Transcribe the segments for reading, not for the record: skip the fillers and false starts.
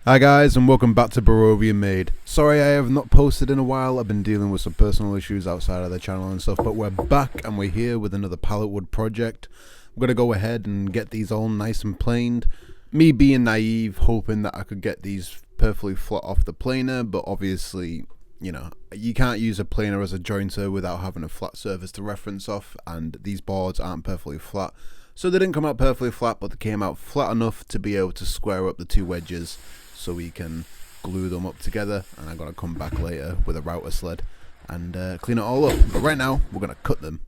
Hi guys, and welcome back to Barovian Made. Sorry I have not posted in a while. I've been dealing with some personal issues outside of the channel and stuff, but we're back and we're here with another pallet wood project. I'm going to go ahead and get these all nice and planed. Me being naive, hoping that I could get these perfectly flat off the planer, but obviously, you know, you can't use a planer as a jointer without having a flat surface to reference off, and these boards aren't perfectly flat. So they didn't come out perfectly flat, but they came out flat enough to be able to square up the two wedges so we can glue them up together. And I'm going to come back later with a router sled and clean it all up. But right now, we're going to cut them.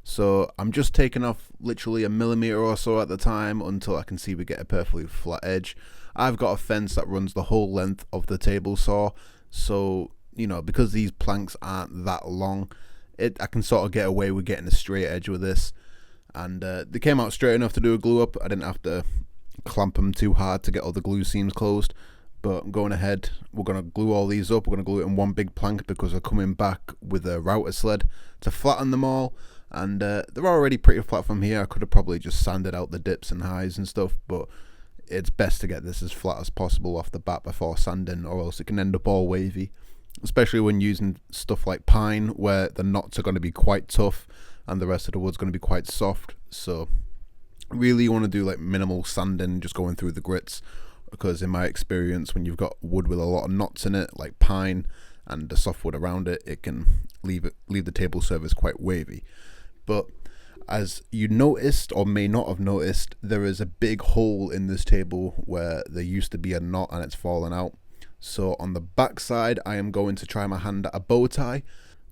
So I'm just taking off literally a millimeter or so at the time until I can see we get a perfectly flat edge. I've got a fence that runs the whole length of the table saw. So, you know, because these planks aren't that long, I can sort of get away with getting a straight edge with this. And they came out straight enough to do a glue up. I didn't have to clamp them too hard to get all the glue seams closed, but going ahead, we're going to glue all these up. We're going to glue it in one big plank because we're coming back with a router sled to flatten them all, and they're already pretty flat from here. I could have probably just sanded out the dips and highs and stuff, but it's best to get this as flat as possible off the bat before sanding, or else it can end up all wavy, especially when using stuff like pine where the knots are going to be quite tough and the rest of the wood's going to be quite soft. So really you want to do like minimal sanding, just going through the grits, because in my experience, when you've got wood with a lot of knots in it like pine and the softwood around it, it can leave the table surface quite wavy. But as you noticed or may not have noticed, there is a big hole in this table where there used to be a knot and it's fallen out. So on the back side, I am going to try my hand at a bow tie.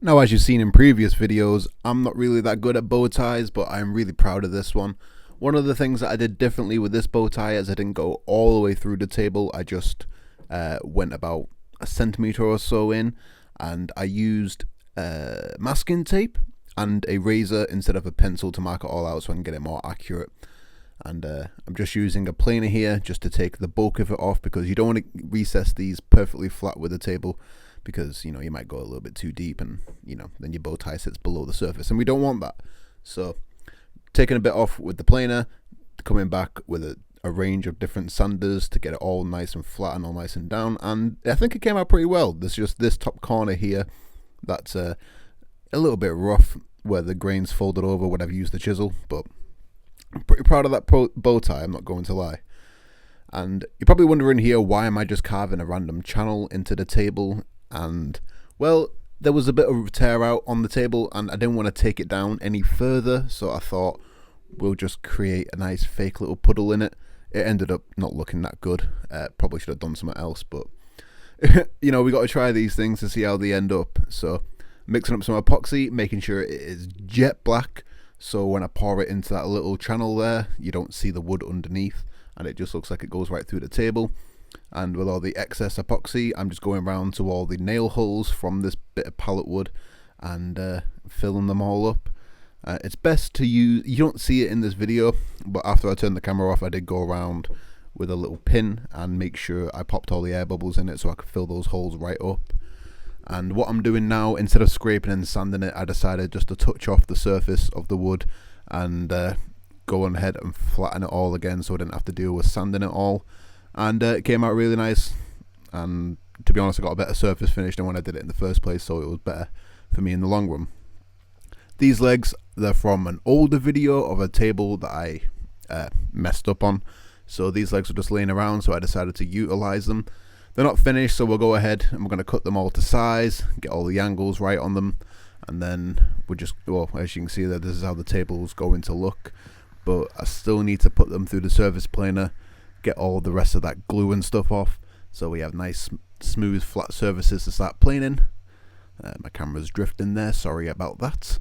Now, as you've seen in previous videos, I'm not really that good at bow ties, but I'm really proud of this one. One of the things that I did differently with this bow tie is I didn't go all the way through the table. I just went about a centimeter or so in, and I used masking tape and a razor instead of a pencil to mark it all out so I can get it more accurate. And I'm just using a planer here just to take the bulk of it off, because you don't want to recess these perfectly flat with the table, because, you know, you might go a little bit too deep and, you know, then your bow tie sits below the surface, and we don't want that. So taking a bit off with the planer, coming back with a range of different sanders to get it all nice and flat and all nice and down, and I think it came out pretty well. There's just this top corner here that's a little bit rough where the grain's folded over when I've used the chisel, but I'm pretty proud of that bow tie, I'm not going to lie. And you're probably wondering here, why am I just carving a random channel into the table? And well, there was a bit of tear out on the table and I didn't want to take it down any further, so I thought we'll just create a nice fake little puddle in it. It ended up not looking that good. Probably should have done something else, but you know, we got to try these things to see how they end up. So mixing up some epoxy, making sure it is jet black, so when I pour it into that little channel there, you don't see the wood underneath and it just looks like it goes right through the table. And with all the excess epoxy, I'm just going around to all the nail holes from this bit of pallet wood and filling them all up. It's best to use, you don't see it in this video, but after I turned the camera off, I did go around with a little pin and make sure I popped all the air bubbles in it so I could fill those holes right up. And what I'm doing now, instead of scraping and sanding it, I decided just to touch off the surface of the wood and go on ahead and flatten it all again so I didn't have to deal with sanding it all. And it came out really nice, and to be honest, I got a better surface finish than when I did it in the first place, so it was better for me in the long run. These legs, they're from an older video of a table that I messed up on, so these legs were just laying around, so I decided to utilize them. They're not finished, so we'll go ahead and we're going to cut them all to size, get all the angles right on them, and then we'll just, well, as you can see there, this is how the table's going to look, but I still need to put them through the surface planer, get all the rest of that glue and stuff off, so we have nice smooth flat surfaces to start planing. My camera's drifting there, sorry about that.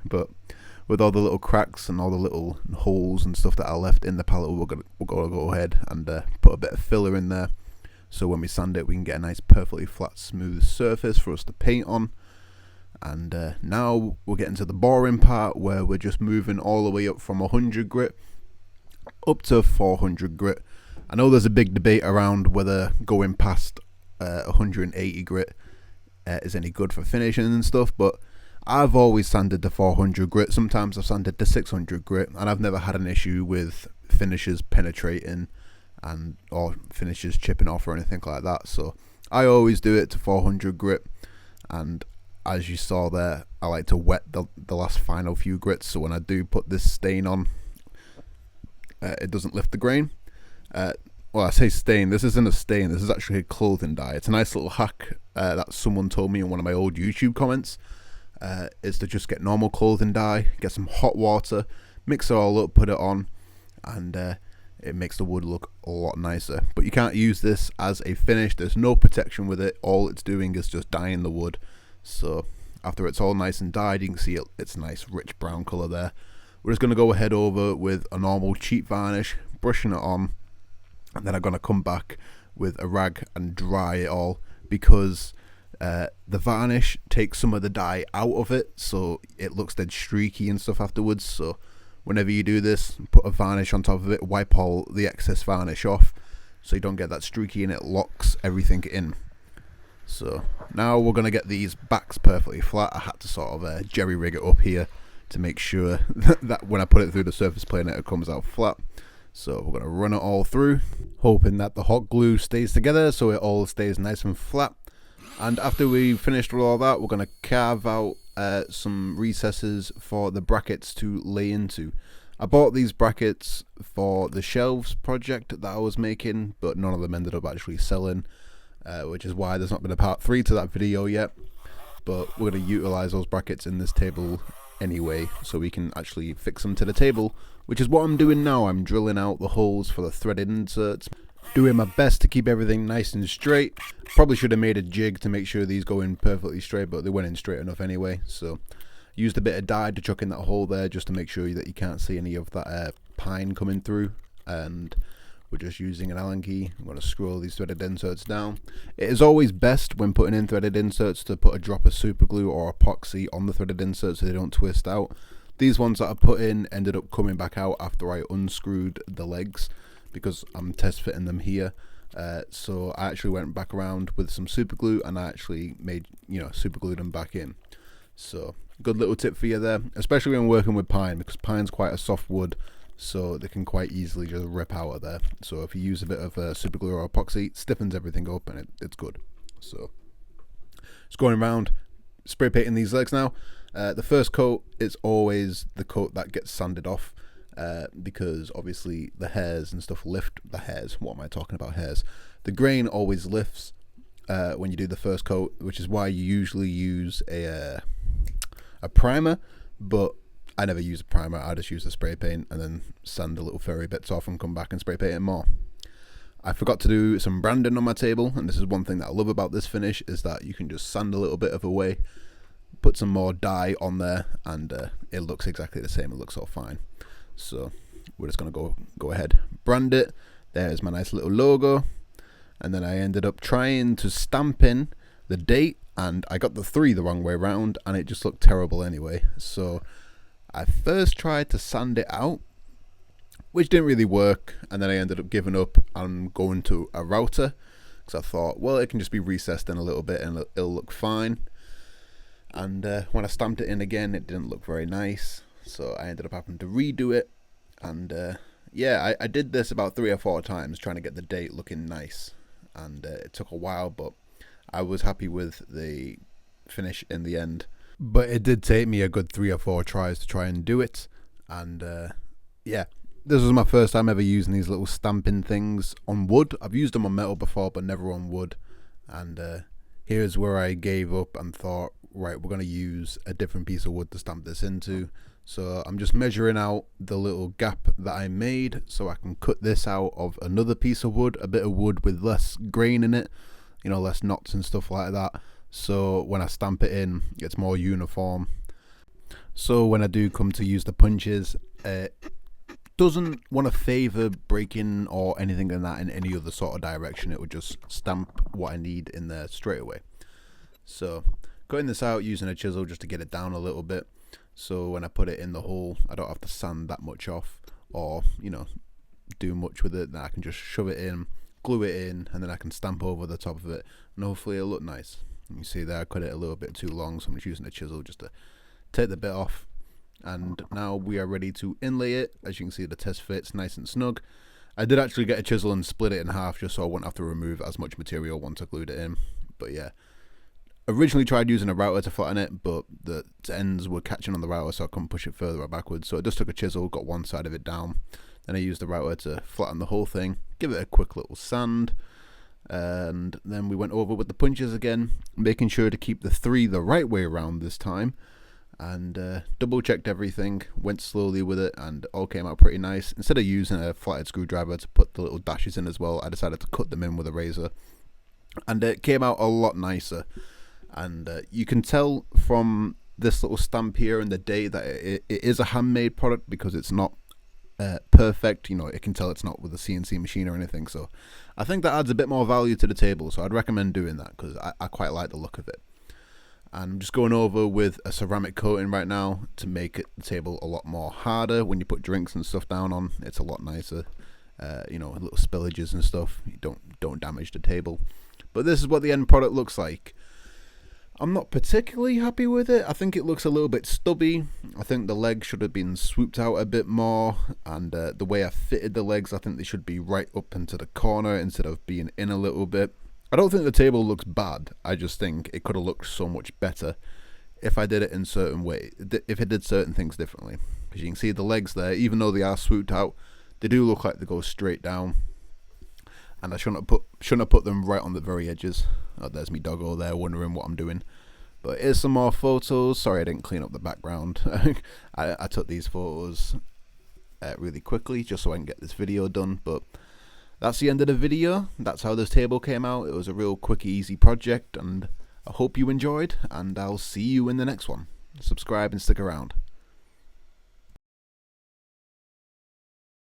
But with all the little cracks and all the little holes and stuff that are left in the pallet, we're gonna go ahead and put a bit of filler in there, so when we sand it we can get a nice perfectly flat smooth surface for us to paint on. And now we're getting to the boring part, where we're just moving all the way up from 100 grit up to 400 grit. I know there's a big debate around whether going past 180 grit is any good for finishing and stuff, but I've always sanded to 400 grit. Sometimes I've sanded to 600 grit, and I've never had an issue with finishes penetrating and or finishes chipping off or anything like that. So I always do it to 400 grit, and as you saw there, I like to wet the last final few grits, so when I do put this stain on, it doesn't lift the grain. Well, I say stain, this isn't a stain, this is actually a clothing dye. It's a nice little hack that someone told me in one of my old YouTube comments, is to just get normal clothing dye, get some hot water, mix it all up, put it on, and it makes the wood look a lot nicer. But you can't use this as a finish, there's no protection with it, all it's doing is just dyeing the wood. So after it's all nice and dyed, you can see it's a nice rich brown colour there. We're just going to go ahead over with a normal cheap varnish, brushing it on, and then I'm going to come back with a rag and dry it all, because the varnish takes some of the dye out of it, so it looks dead streaky and stuff afterwards. So whenever you do this, put a varnish on top of it, wipe all the excess varnish off so you don't get that streaky and it locks everything in. So now we're going to get these backs perfectly flat. I had to sort of jerry rig it up here to make sure that when I put it through the surface planer it comes out flat. So we're going to run it all through, hoping that the hot glue stays together so it all stays nice and flat. And after we've finished with all that, we're going to carve out some recesses for the brackets to lay into. I bought these brackets for the shelves project that I was making, but none of them ended up actually selling, which is why there's not been a part 3 to that video yet. But we're going to utilize those brackets in this table anyway, so we can actually fix them to the table, which is what I'm doing now. I'm drilling out the holes for the threaded inserts, doing my best to keep everything nice and straight. Probably should have made a jig to make sure these go in perfectly straight, but they went in straight enough anyway. So used a bit of dye to chuck in that hole there just to make sure that you can't see any of that pine coming through. And we're just using an Allen key. I'm going to screw all these threaded inserts down. It is always best when putting in threaded inserts to put a drop of super glue or epoxy on the threaded inserts so they don't twist out. These ones that I put in ended up coming back out after I unscrewed the legs, because I'm test fitting them here. So I actually went back around with some super glue and I actually made, super glued them back in. So good little tip for you there, especially when working with pine, because pine's quite a soft wood, so they can quite easily just rip out of there. So if you use a bit of super glue or epoxy, it stiffens everything up and it's good. So just going around spray painting these legs now. The first coat is always the coat that gets sanded off, because obviously the hairs and stuff lift the hairs. What am I talking about? Hairs. The grain always lifts when you do the first coat, which is why you usually use a primer, but I never use a primer. I just use the spray paint and then sand the little furry bits off and come back and spray paint it more. I forgot to do some branding on my table, and this is one thing that I love about this finish, is that you can just sand a little bit of away, put some more dye on there, and it looks exactly the same. It looks all fine. So we're just going to go ahead, brand it. There's my nice little logo. And then I ended up trying to stamp in the date, and I got the 3 the wrong way around, and it just looked terrible anyway. So I first tried to sand it out, which didn't really work, and then I ended up giving up and going to a router, because I thought, well, it can just be recessed in a little bit and it'll look fine. And when I stamped it in again, it didn't look very nice, so I ended up having to redo it. And yeah, I did this about 3 or 4 times trying to get the date looking nice, and it took a while, but I was happy with the finish in the end. But it did take me a good 3 or 4 tries to try and do it. And yeah, this was my first time ever using these little stamping things on wood. I've used them on metal before, but never on wood. And here's where I gave up and thought, right, we're going to use a different piece of wood to stamp this into. So I'm just measuring out the little gap that I made so I can cut this out of another piece of wood, a bit of wood with less grain in it, less knots and stuff like that. So when I stamp it in, it's more uniform. So when I do come to use the punches, it doesn't want to favor breaking or anything like that in any other sort of direction. It would just stamp what I need in there straight away. So cutting this out using a chisel just to get it down a little bit, so when I put it in the hole, I don't have to sand that much off or do much with it. Then I can just shove it in, glue it in, and then I can stamp over the top of it, and hopefully it'll look nice. You see there, I cut it a little bit too long, so I'm just using a chisel just to take the bit off. And now we are ready to inlay it. As you can see, the test fits nice and snug. I did actually get a chisel and split it in half just so I wouldn't have to remove as much material once I glued it in. But yeah, originally tried using a router to flatten it, but the ends were catching on the router, so I couldn't push it further or backwards. So I just took a chisel, got one side of it down. Then I used the router to flatten the whole thing, give it a quick little sand. And then we went over with the punches again, making sure to keep the 3 the right way around this time. And double checked everything, went slowly with it, and all came out pretty nice. Instead of using a flathead screwdriver to put the little dashes in as well, I decided to cut them in with a razor. And it came out a lot nicer. And you can tell from this little stamp here and the date that it is a handmade product, because it's not perfect. You know, it can tell it's not with a CNC machine or anything. So I think that adds a bit more value to the table. So I'd recommend doing that, because I quite like the look of it. And I'm just going over with a ceramic coating right now to make the table a lot more harder. When you put drinks and stuff down on, it's a lot nicer. You know, little spillages and stuff. You don't damage the table. But this is what the end product looks like. I'm not particularly happy with it. I think it looks a little bit stubby. I think the legs should have been swooped out a bit more, and the way I fitted the legs, I think they should be right up into the corner instead of being in a little bit. I don't think the table looks bad. I just think it could have looked so much better if I did it in certain way, if it did certain things differently. Because you can see the legs there, even though they are swooped out, they do look like they go straight down. And I shouldn't have put them right on the very edges. Oh, there's me doggo there wondering what I'm doing. But here's some more photos. Sorry I didn't clean up the background. I took these photos really quickly just so I can get this video done. But that's the end of the video. That's how this table came out. It was a real quick, easy project, and I hope you enjoyed, and I'll see you in the next one. Subscribe and stick around.